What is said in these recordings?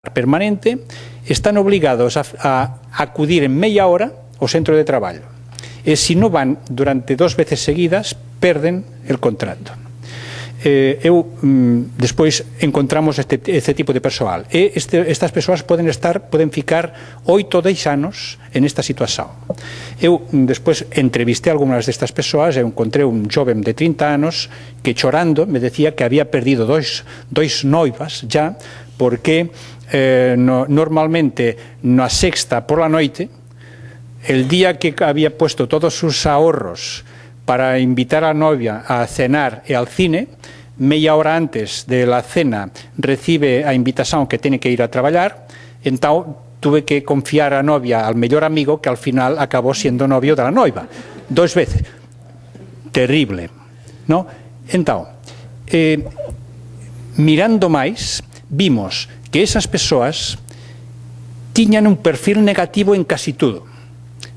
permanente, están obligados a acudir en media hora ao centro de traballo. E se non van durante 2 veces seguidas, perden el contrato. Despois encontramos este tipo de persoal. E estas persoas poden ficar 8 ou 10 anos en esta situación. Eu despois entrevisté algunhas destas persoas e encontrei un joven de 30 anos que chorando me decía que había perdido dois noivas ya porque normalmente na sexta por la noite, el día que había puesto todos sus ahorros para invitar a la novia a cenar e al cine, media hora antes de la cena recibe a invitación que tiene que ir a traballar, entón tuve que confiar a novia al mellor amigo que al final acabó siendo novio de la noiva. 2 veces. Terrible. ¿No? Entón, mirando máis, vimos que esas persoas tiñan un perfil negativo en casi todo.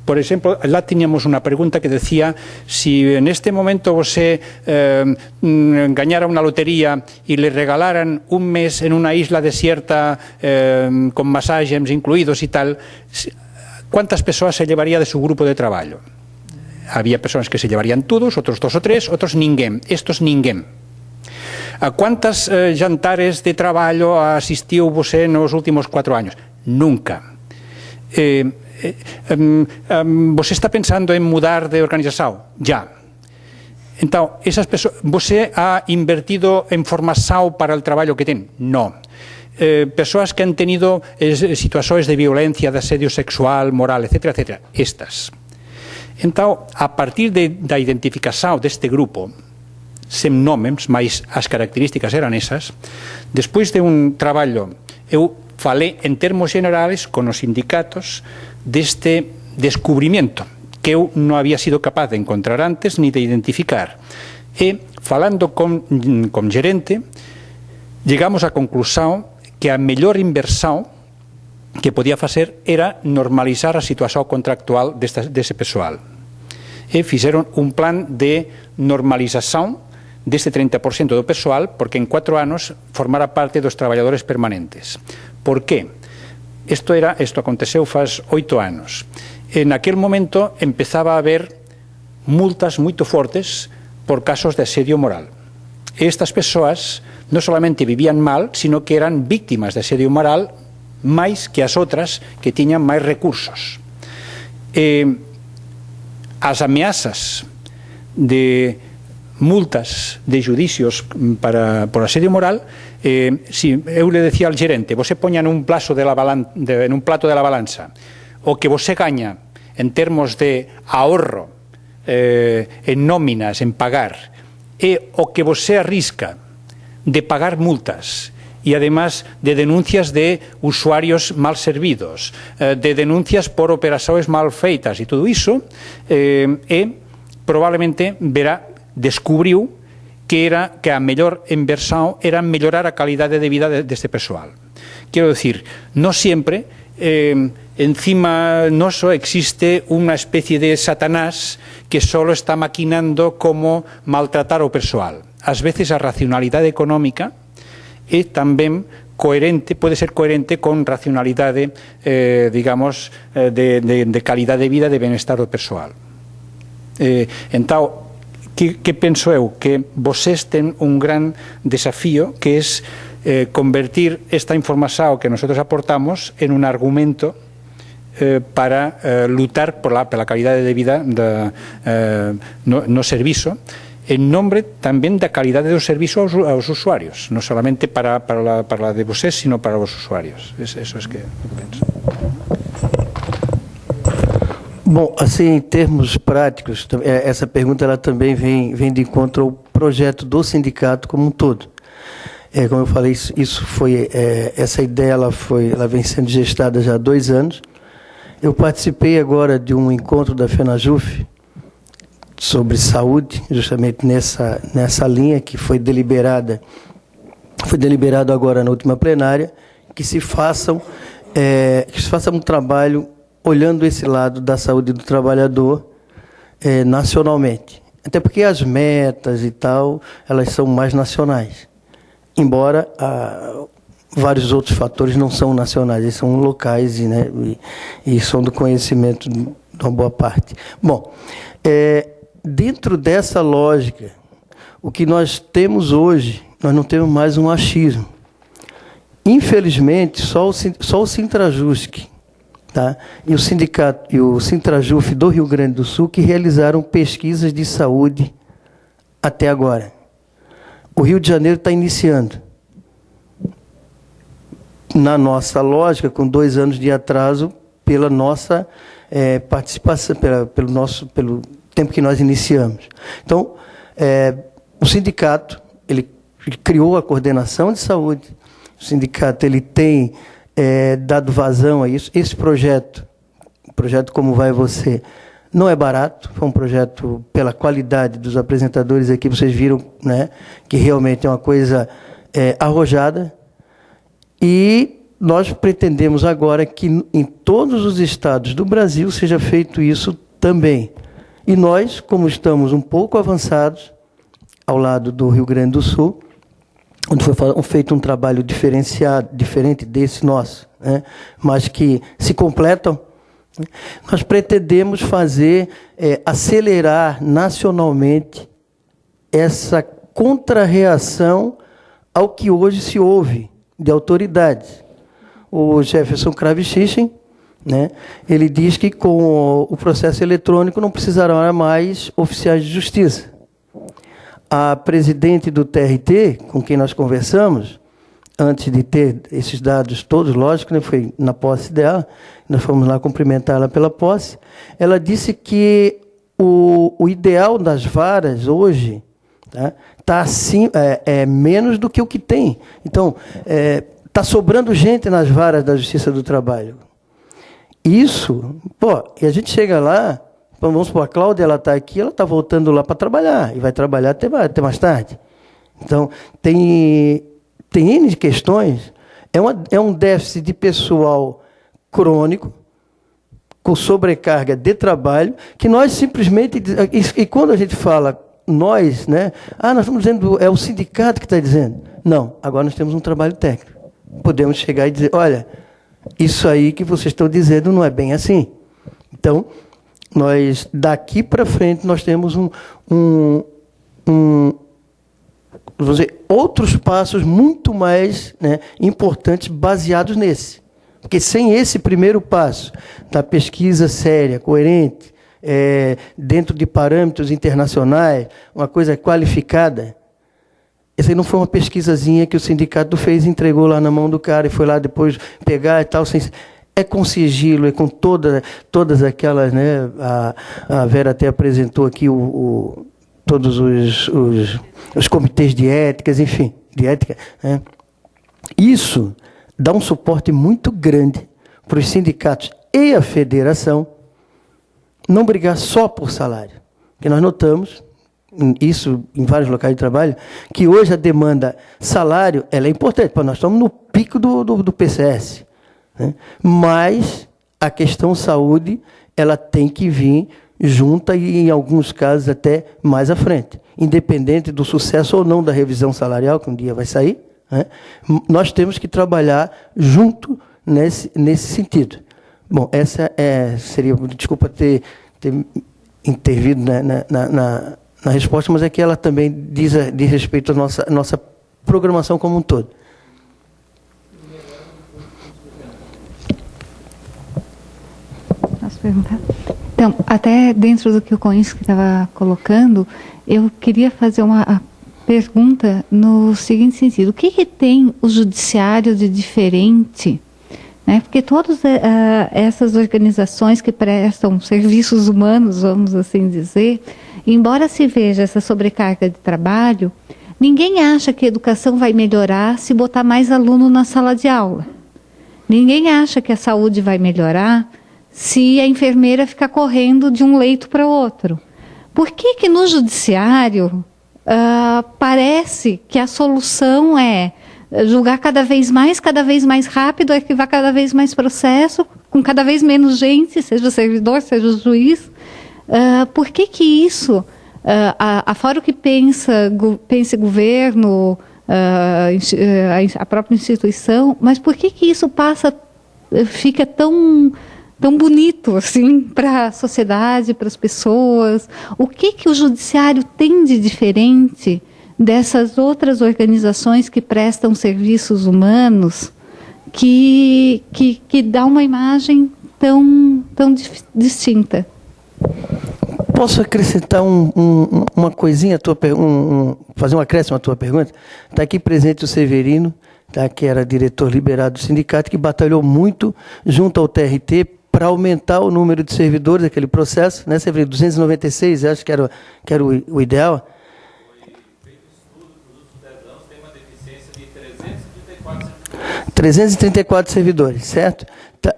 Por exemplo, lá tiñamos unha pregunta que decía si en este momento você gañara unha lotería e le regalaran un mes en unha isla desierta con masajes incluídos e tal, ¿cuántas persoas se llevaría de su grupo de traballo? Había persoas que se llevarían todos, outros 2 ou 3, outros ninguén. Estos ninguén. A cuántas jantares de traballo asistiu você nos últimos 4 años? Nunca. Você está pensando en mudar de organización? Ya. Entón, esas persoas, você ha invertido en formación para el traballo que ten? No. Persoas que han tenido situacións de violencia, de asedio sexual, moral, etc., etc. Estas. Entón, a partir da identificación deste grupo, sen nomes, mas as características eran esas, despois de un traballo, eu falei en termos generales con os sindicatos deste descubrimiento que eu non había sido capaz de encontrar antes ni de identificar. E, falando con gerente, llegamos á conclusión que a mellor inversión que podía facer era normalizar a situación contractual dese persoal. E fixeron un plan de normalización deste 30% do persoal porque en 4 anos formara parte dos traballadores permanentes. Por qué? Isto aconteceu faz 8 anos. En aquel momento empezaba a haber multas moito fortes por casos de asedio moral. E estas persoas non solamente vivían mal, sino que eran víctimas de asedio moral máis que as outras que tiñan máis recursos. As ameazas de multas de judicios por asedio moral, si eu le decía al gerente, você poña nun plato de la balanza o que você gaña en termos de ahorro en nóminas, en pagar, e o que você arrisca de pagar multas e además de denuncias de usuarios mal servidos, de denuncias por operacións mal feitas e todo iso, probablemente descubriu que a mellor inversión era mellorar a calidade de vida deste persoal. Quero dicir, non sempre encima noso existe unha especie de Satanás que só está maquinando como maltratar o persoal. Ás veces a racionalidade económica é tamén coherente, pode ser coherente con racionalidade, digamos, de calidade de vida, de benestar do persoal. Entón, que penso eu? Que vocês ten un gran desafío que é convertir esta información que nosotros aportamos en un argumento para lutar pola calidade de vida no servizo, en nombre tamén da calidade do servizo aos usuarios, non solamente para la de vocês, sino para os usuarios. Eso es que penso. Bom, assim, em termos práticos, essa pergunta ela também vem de encontro ao projeto do sindicato como um todo. Como eu falei, essa ideia ela vem sendo gestada já há 2 anos. Eu participei agora de um encontro da FENAJUF sobre saúde, justamente nessa linha que foi deliberado agora na última plenária, que se faça um trabalho olhando esse lado da saúde do trabalhador nacionalmente. Até porque as metas e tal, elas são mais nacionais. Embora vários outros fatores não são nacionais, eles são locais e são do conhecimento de uma boa parte. Bom, dentro dessa lógica, o que nós temos hoje, nós não temos mais um achismo. Infelizmente, só o Sintrajusc, tá? E o sindicato e o Sintrajuf do Rio Grande do Sul que realizaram pesquisas de saúde até agora. O Rio de Janeiro está iniciando. Na nossa lógica, com 2 anos de atraso, pela nossa participação, pelo tempo que nós iniciamos. Então, o sindicato ele criou a coordenação de saúde. O sindicato ele tem dado vazão a isso. Esse projeto, Como Vai Você, não é barato. Foi um projeto, pela qualidade dos apresentadores aqui, vocês viram, né, que realmente é uma coisa arrojada. E nós pretendemos agora que em todos os estados do Brasil seja feito isso também. E nós, como estamos um pouco avançados, ao lado do Rio Grande do Sul, onde foi feito um trabalho diferenciado, diferente desse nosso, né, mas que se completam, né, nós pretendemos fazer, acelerar nacionalmente essa contrarreação ao que hoje se ouve de autoridades. O Jefferson Kravichichin, né, ele diz que com o processo eletrônico não precisará mais oficiais de justiça. A presidente do TRT, com quem nós conversamos, antes de ter esses dados todos, lógico, né, foi na posse dela, nós fomos lá cumprimentá-la pela posse, ela disse que o ideal das varas hoje está assim, menos do que o que tem. Então, está sobrando gente nas varas da Justiça do Trabalho. Isso, e a gente chega lá, vamos supor, a Cláudia, ela está aqui, ela está voltando lá para trabalhar, e vai trabalhar até mais tarde. Então, tem N questões, é um déficit de pessoal crônico, com sobrecarga de trabalho, que nós simplesmente, e quando a gente fala nós, né, nós estamos dizendo, é o sindicato que está dizendo. Não, agora nós temos um trabalho técnico. Podemos chegar e dizer, olha, isso aí que vocês estão dizendo não é bem assim. Então, nós, daqui para frente, nós temos vamos dizer, outros passos muito mais, né, importantes baseados nesse. Porque sem esse primeiro passo da pesquisa séria, coerente, dentro de parâmetros internacionais, uma coisa qualificada, essa aí não foi uma pesquisazinha que o sindicato fez e entregou lá na mão do cara e foi lá depois pegar e tal, sem... É com sigilo, é com todas aquelas, né? A Vera até apresentou aqui todos os comitês de éticas, enfim, de ética, né? Isso dá um suporte muito grande para os sindicatos e a federação não brigar só por salário. Porque nós notamos, isso em vários locais de trabalho, que hoje a demanda salário ela é importante. Nós estamos no pico do PCS. Né? Mas a questão saúde ela tem que vir junta e, em alguns casos, até mais à frente. Independente do sucesso ou não da revisão salarial, que um dia vai sair, né? Nós temos que trabalhar junto nesse sentido. Bom, essa seria... Desculpa ter intervido na resposta, mas é que ela também diz respeito à nossa programação como um todo. Posso perguntar? Então, até dentro do que o Coinsky estava colocando, eu queria fazer uma pergunta no seguinte sentido. O que tem o judiciário de diferente? Né? Porque todas essas organizações que prestam serviços humanos, vamos assim dizer, embora se veja essa sobrecarga de trabalho, ninguém acha que a educação vai melhorar se botar mais aluno na sala de aula. Ninguém acha que a saúde vai melhorar se a enfermeira ficar correndo de um leito para outro. Por que no judiciário parece que a solução é julgar cada vez mais rápido, arquivar cada vez mais processo, com cada vez menos gente, seja o servidor, seja o juiz? Por que isso, afora o que pense governo, a própria instituição, mas por que isso fica tão bonito assim para a sociedade, para as pessoas? O que o judiciário tem de diferente dessas outras organizações que prestam serviços humanos, que dá uma imagem tão distinta? Posso acrescentar uma coisinha, fazer um acréscimo à tua pergunta? Está aqui presente o Severino, tá, que era diretor liberado do sindicato, que batalhou muito junto ao TRT para aumentar o número de servidores daquele processo, né, Severino? 296, acho que era o ideal. Foi feito estudo para os últimos 10 anos, tem uma deficiência de 334 servidores, certo? Tá.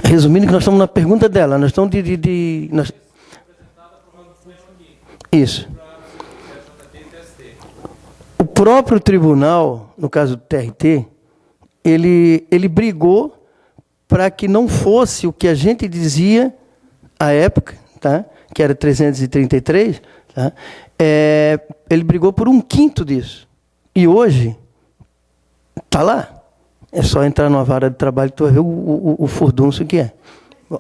Resumindo, que nós estamos na pergunta dela, nós estamos Isso. O próprio tribunal, no caso do TRT, ele brigou para que não fosse o que a gente dizia à época, tá? Que era 333, tá? Ele brigou por 1/5 disso. E hoje, está lá. É só entrar numa vara de trabalho que tu vai ver o furdunço que é. Bom.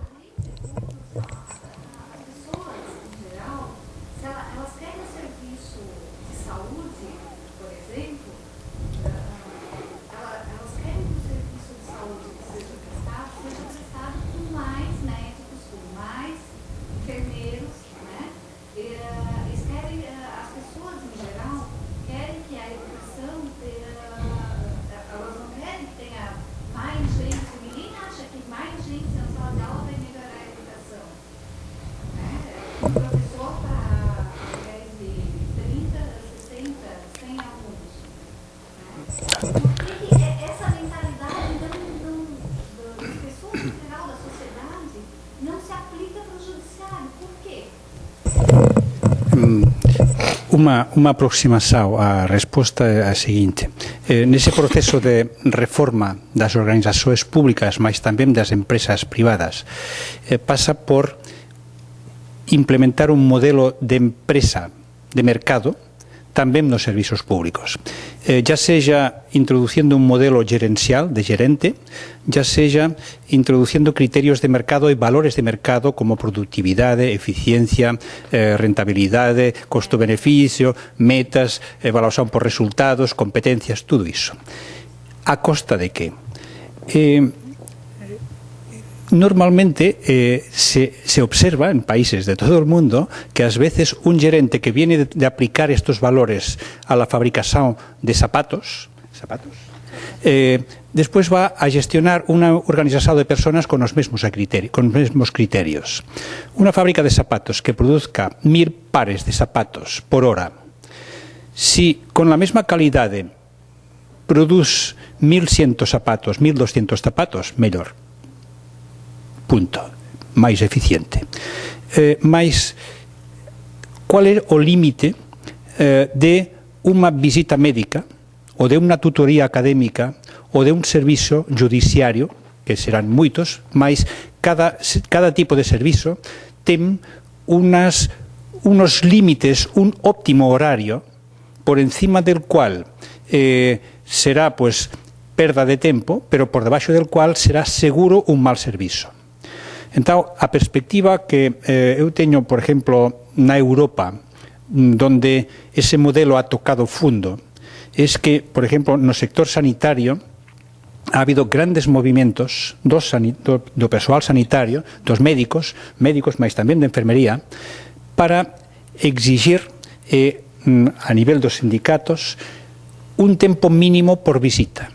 Uma aproximação à resposta é a seguinte. Nesse proceso de reforma das organizações públicas, mas também das empresas privadas, passa por implementar un modelo de empresa, de mercado, tamén nos servizos públicos. Ya seja introduciendo un modelo gerencial, de gerente, ya seja introduciendo criterios de mercado e valores de mercado como productividade, eficiencia, rentabilidade, costo-beneficio, metas, evaluación por resultados, competencias, todo iso. A costa de que? Normalmente se observa en países de todo el mundo que a veces un gerente que viene de aplicar estos valores a la fabricación de zapatos, después va a gestionar una organización de personas con los mismos criterios. Una fábrica de zapatos que produzca 1000 pares de zapatos por hora, si con la misma calidad produce 1100 zapatos, 1200 zapatos, mellor. Punto. Máis eficiente. Mas, qual é o límite de unha visita médica ou de unha tutoría académica ou de un servizo judiciario, que serán moitos, mas cada tipo de servizo ten unos límites, un óptimo horario por encima del cual será pues perda de tempo, pero por debaixo del cual será seguro un mal servizo. Entón, a perspectiva que eu teño, por exemplo, na Europa, donde ese modelo ha tocado fundo, es que, por exemplo, no sector sanitario ha habido grandes movimentos do persoal sanitario, dos médicos, mas tamén de enfermería, para exigir a nivel dos sindicatos un tempo mínimo por visita.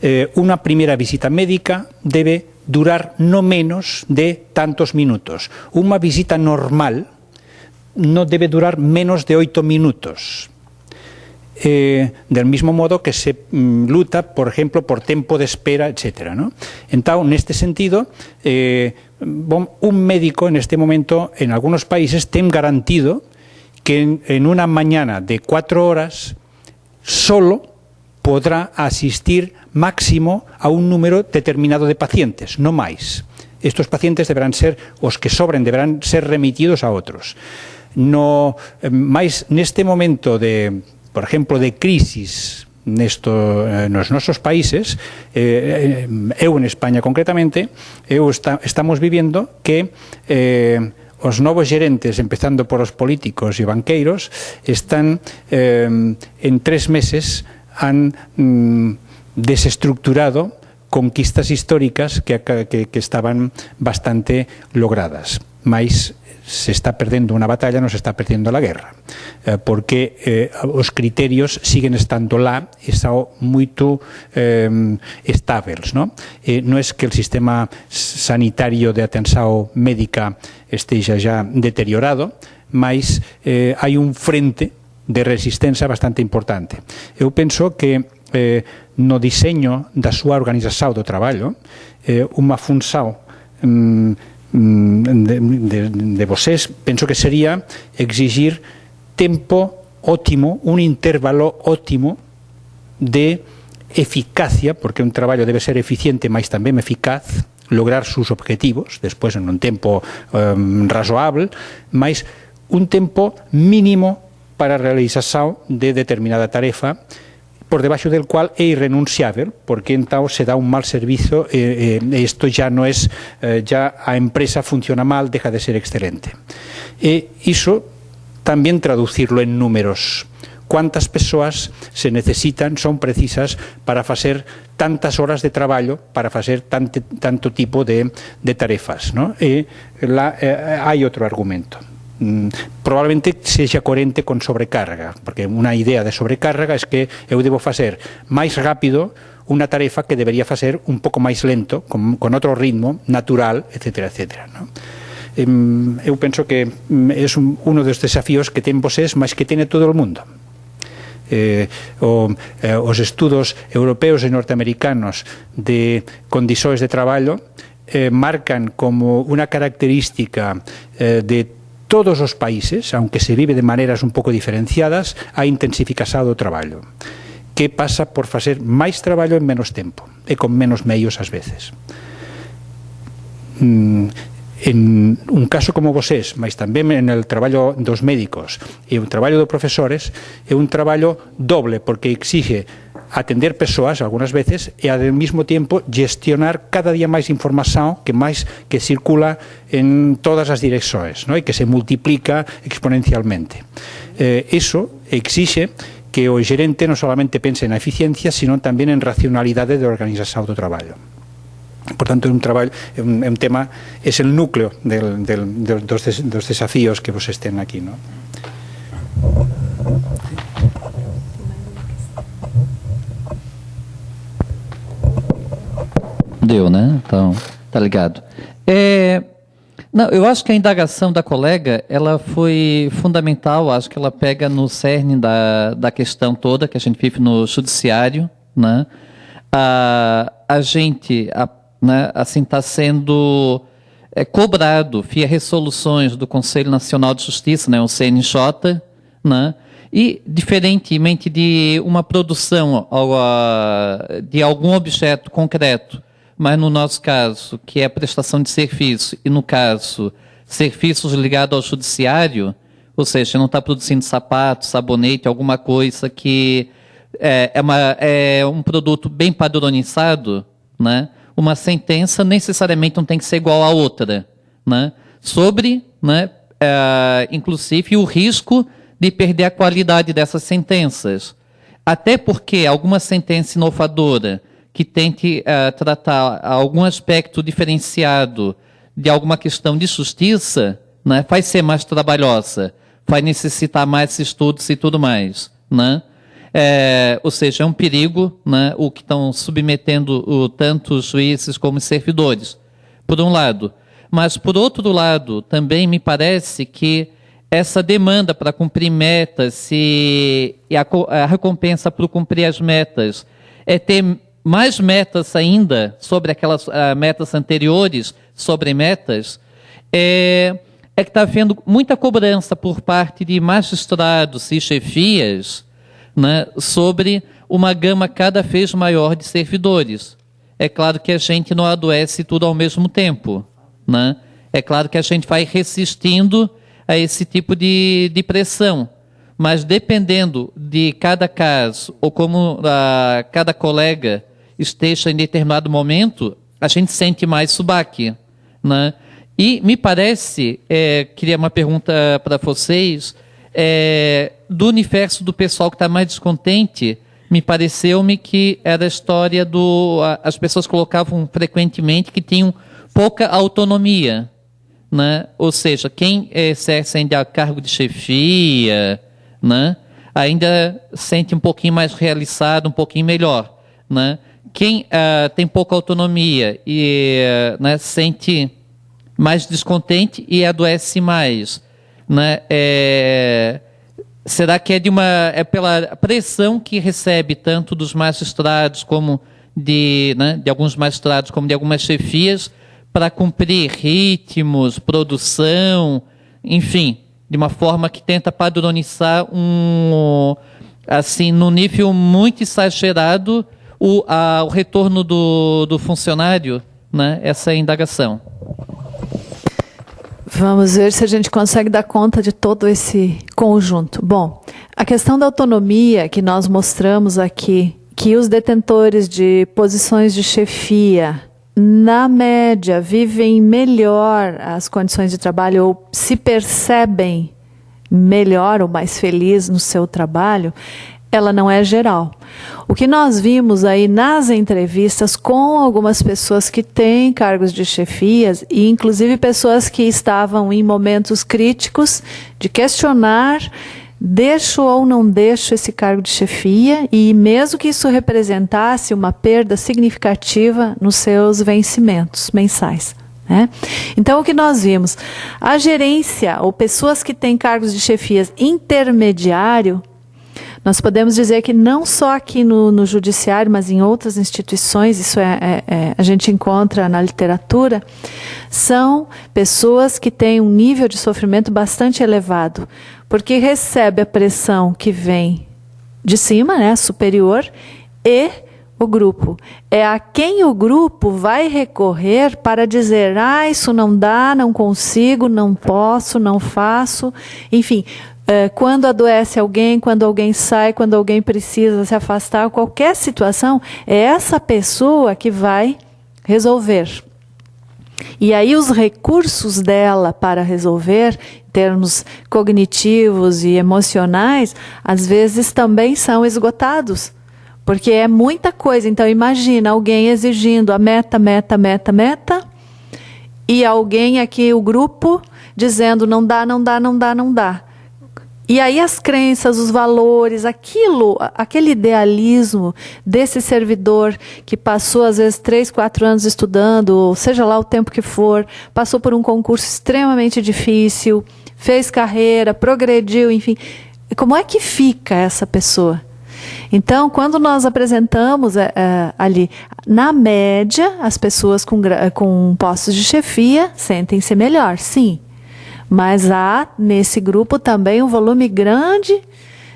Unha primeira visita médica debe durar no menos de tantos minutos. Unha visita normal no debe durar menos de 8 minutos. Del mismo modo que se luta, por ejemplo, por tempo de espera, etc. ¿no? Entón, neste sentido, un médico en este momento, en algunos países, ten garantido que en una mañana de 4 horas solo podrá asistir máximo a un número determinado de pacientes, no máis. Estos pacientes deberán ser, os que sobren, deberán ser remitidos a outros. mais neste momento de, por exemplo, de crisis nos nosos países, eu en España concretamente, estamos vivendo que os novos gerentes, empezando por os políticos e banqueiros, están en 3 meses han desestructurado conquistas históricas que estaban bastante logradas. Mais se está perdendo unha batalla, non se está perdendo a guerra, porque os criterios siguen estando lá e son moito estáveis, non? Non é que o sistema sanitario de atención médica esteja já deteriorado, mas hai un frente de resistencia bastante importante. Eu penso que no diseño da súa organización do traballo, unha función de vocês, penso que sería exigir tempo óptimo, un intervalo óptimo de eficacia, porque un traballo debe ser eficiente, mas tamén eficaz, lograr sus objetivos, despois en un tempo razoable, mas un tempo mínimo para a realización de determinada tarefa, por debaixo del cual é irrenunciável, porque entón se dá un mal servizo e isto já non é, já a empresa funciona mal, deja de ser excelente. E iso tamén traducirlo en números. Cuántas persoas se necesitan, son precisas para facer tantas horas de traballo, para facer tanto tipo de tarefas, ¿no? E hai outro argumento. Probablemente sexa coherente con sobrecarga, porque unha idea de sobrecarga é que eu debo facer máis rápido unha tarefa que debería facer un pouco máis lento, con outro ritmo natural, etc. ¿no? Eu penso que é uno dos desafíos que ten vocês, mas que ten todo o mundo. Os estudos europeos e norteamericanos de condições de traballo marcan como unha característica de todos os países, aunque se vive de maneiras un pouco diferenciadas, a intensificación do traballo, que pasa por facer máis traballo en menos tempo e con menos medios ás veces. En un caso como vocês, mas tamén en el traballo dos médicos e o traballo dos profesores, é un traballo doble, porque exige atender persoas algunhas veces e ao mesmo tempo gestionar cada día máis información que circula en todas as direccións, ¿no? E que se multiplica exponencialmente. Iso exixe que o gerente non solamente pense na eficiencia, sino tamén en racionalidade de organización do traballo. Por tanto, é un tema, é o núcleo dos desafíos que vos estén aquí, ¿no? Deu, né? Então, tá ligado. Não, eu acho que a indagação da colega, ela foi fundamental, acho que ela pega no cerne da questão toda que a gente vive no judiciário, né? A gente, né, assim, está sendo cobrado via resoluções do Conselho Nacional de Justiça, né, o CNJ, né? E, diferentemente de uma produção de algum objeto concreto, mas no nosso caso, que é a prestação de serviço, e no caso, serviços ligados ao judiciário, ou seja, não está produzindo sapato, sabonete, alguma coisa que é um produto bem padronizado, né? Uma sentença necessariamente não tem que ser igual a outra, né? Sobre, né, inclusive, o risco de perder a qualidade dessas sentenças. Até porque alguma sentença inovadora que tente tratar algum aspecto diferenciado de alguma questão de justiça, né, vai ser mais trabalhosa, vai necessitar mais estudos e tudo mais, né? Ou seja, é um perigo, né, o que estão submetendo tanto os juízes como os servidores, por um lado. Mas, por outro lado, também me parece que essa demanda para cumprir metas e a recompensa por cumprir as metas é ter mais metas ainda sobre aquelas metas anteriores, sobre metas, que está havendo muita cobrança por parte de magistrados e chefias, né, sobre uma gama cada vez maior de servidores. É claro que a gente não adoece tudo ao mesmo tempo, né? É claro que a gente vai resistindo a esse tipo de pressão. Mas dependendo de cada caso, ou como cada colega esteja em determinado momento, a gente sente mais subaque, né? E me parece, queria uma pergunta para vocês, do universo do pessoal que está mais descontente, me pareceu-me que era a história as pessoas colocavam frequentemente que tinham pouca autonomia, né? Ou seja, quem exerce ainda cargo de chefia, né, ainda sente um pouquinho mais realizado, um pouquinho melhor, né? Quem tem pouca autonomia e né, sente mais descontente e adoece mais, né? Será que é pela pressão que recebe tanto dos magistrados como de alguns magistrados como de algumas chefias para cumprir ritmos, produção, enfim, de uma forma que tenta padronizar assim, num nível muito exagerado o retorno do funcionário, né? Essa é a indagação. Vamos ver se a gente consegue dar conta de todo esse conjunto. Bom, a questão da autonomia que nós mostramos aqui, que os detentores de posições de chefia, na média, vivem melhor as condições de trabalho ou se percebem melhor ou mais felizes no seu trabalho, ela não é geral. O que nós vimos aí nas entrevistas com algumas pessoas que têm cargos de chefias, e inclusive pessoas que estavam em momentos críticos de questionar, deixo ou não deixo esse cargo de chefia, e mesmo que isso representasse uma perda significativa nos seus vencimentos mensais, né? Então, o que nós vimos? A gerência, ou pessoas que têm cargos de chefias intermediário, nós podemos dizer que não só aqui no judiciário, mas em outras instituições, isso a gente encontra na literatura, são pessoas que têm um nível de sofrimento bastante elevado, porque recebe a pressão que vem de cima, né, superior, e o grupo. É a quem o grupo vai recorrer para dizer, isso não dá, não consigo, não posso, não faço, enfim. Quando adoece alguém, quando alguém sai, quando alguém precisa se afastar, qualquer situação, é essa pessoa que vai resolver. E aí os recursos dela para resolver, em termos cognitivos e emocionais, às vezes também são esgotados. Porque é muita coisa. Então imagina alguém exigindo a meta, e alguém aqui, o grupo, dizendo não dá, não dá, não dá, não dá. E aí as crenças, os valores, aquele idealismo desse servidor que passou às vezes 3, 4 anos estudando, ou seja lá o tempo que for, passou por um concurso extremamente difícil, fez carreira, progrediu, enfim. Como é que fica essa pessoa? Então, quando nós apresentamos ali, na média, as pessoas com postos de chefia sentem-se melhor, sim. Mas há, nesse grupo, também um volume grande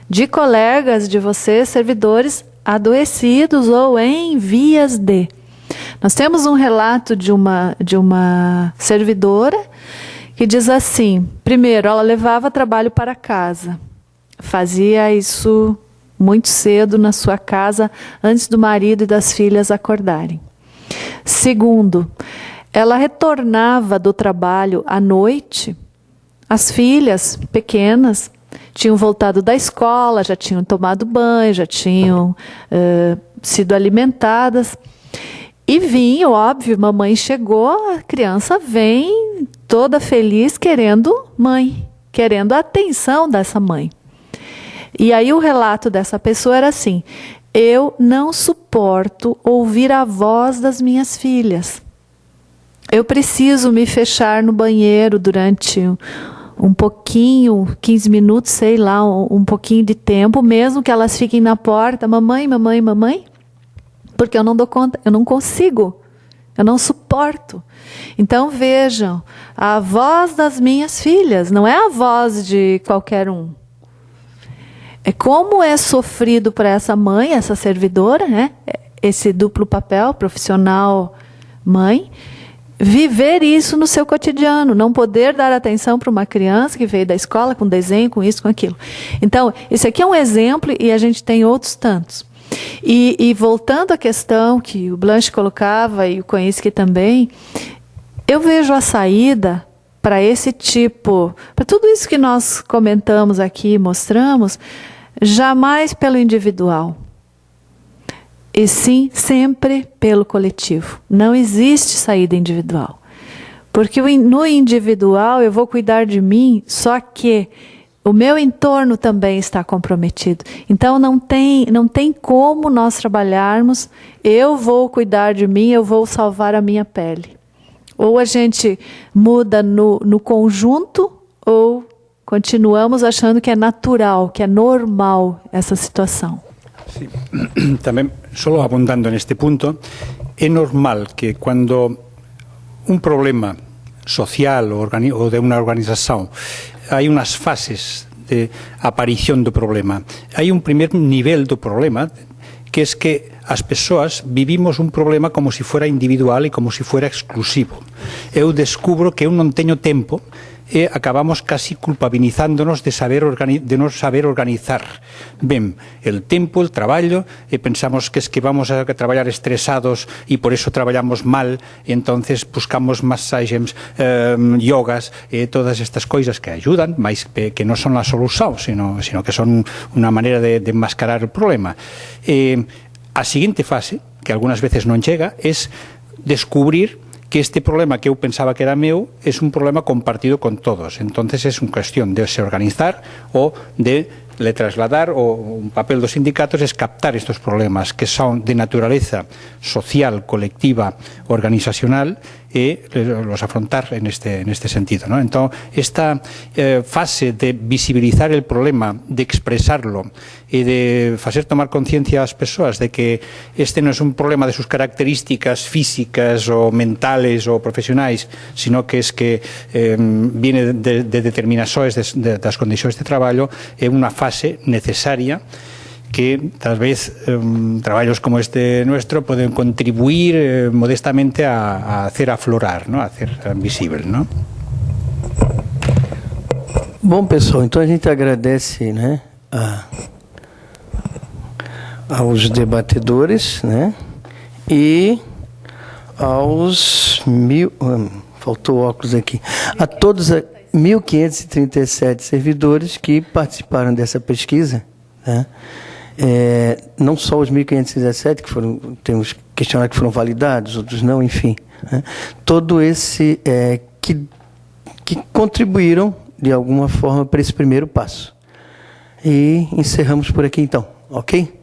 de colegas de vocês, servidores, adoecidos ou em vias de. Nós temos um relato de uma servidora que diz assim, primeiro, ela levava trabalho para casa. Fazia isso muito cedo na sua casa, antes do marido e das filhas acordarem. Segundo, ela retornava do trabalho à noite. As filhas pequenas tinham voltado da escola, já tinham tomado banho, já tinham sido alimentadas. E vinha, óbvio, mamãe chegou, a criança vem toda feliz querendo mãe, querendo a atenção dessa mãe. E aí o relato dessa pessoa era assim, eu não suporto ouvir a voz das minhas filhas. Eu preciso me fechar no banheiro durante um pouquinho, 15 minutos, sei lá, um pouquinho de tempo, mesmo que elas fiquem na porta, mamãe, mamãe, mamãe, porque eu não dou conta, eu não consigo, eu não suporto. Então vejam, a voz das minhas filhas, não é a voz de qualquer um. É como é sofrido para essa mãe, essa servidora, né? Esse duplo papel, profissional, mãe, viver isso no seu cotidiano, não poder dar atenção para uma criança que veio da escola com desenho, com isso, com aquilo. Então, esse aqui é um exemplo e a gente tem outros tantos. E voltando à questão que o Blanche colocava e o Koinski também, eu vejo a saída para esse tipo, para tudo isso que nós comentamos aqui, mostramos, jamais pelo individual. E sim, sempre pelo coletivo. Não existe saída individual. Porque no individual eu vou cuidar de mim, só que o meu entorno também está comprometido. Então não tem como nós trabalharmos, eu vou cuidar de mim, eu vou salvar a minha pele. Ou a gente muda no conjunto, ou continuamos achando que é natural, que é normal essa situação. Sí. También, solo abundando en este punto, es normal que cuando un problema social o de una organización hay unas fases de aparición do problema. Hay un primer nivel do problema que es que as persoas vivimos un problema como si fuera individual e como si fuera exclusivo. Eu descubro que eu non teño tempo e acabamos casi culpabilizándonos de non saber organizar ben el tempo, el traballo, e pensamos que es que vamos a traballar estresados e por eso traballamos mal, e entonces buscamos masaxes, yogas e todas estas coisas que ayudan, mas que non son a solución, sino que son unha maneira de enmascarar o problema. A seguinte fase, que algunhas veces non chega, es descubrir que este problema que eu pensaba que era meu es un problema compartido con todos. Entonces es una cuestión de se organizar o de le trasladar, o un papel dos sindicatos es captar estos problemas que son de naturaleza social, colectiva, organizacional e los afrontar en este sentido, ¿no? Entonces, esta fase de visibilizar el problema, de expresarlo y de hacer tomar conciencia a las personas de que este no es un problema de sus características físicas o mentales o profesionales, sino que es que viene de determinaciones de las condiciones de trabajo, es una fase necesaria que tal vez trabajos como este nuestro pueden contribuir modestamente a hacer aflorar, ¿no? A hacer visível, ¿no? Bom, pessoal, então a gente agradece, né, aos debatedores, né, e aos faltou óculos aqui, a todos 1.537 servidores que participaram dessa pesquisa, né? Não só os 1.517 que foram, tem uns questionários que foram validados, outros não, enfim, né? Todo esse que contribuíram de alguma forma para esse primeiro passo. E encerramos por aqui então, ok?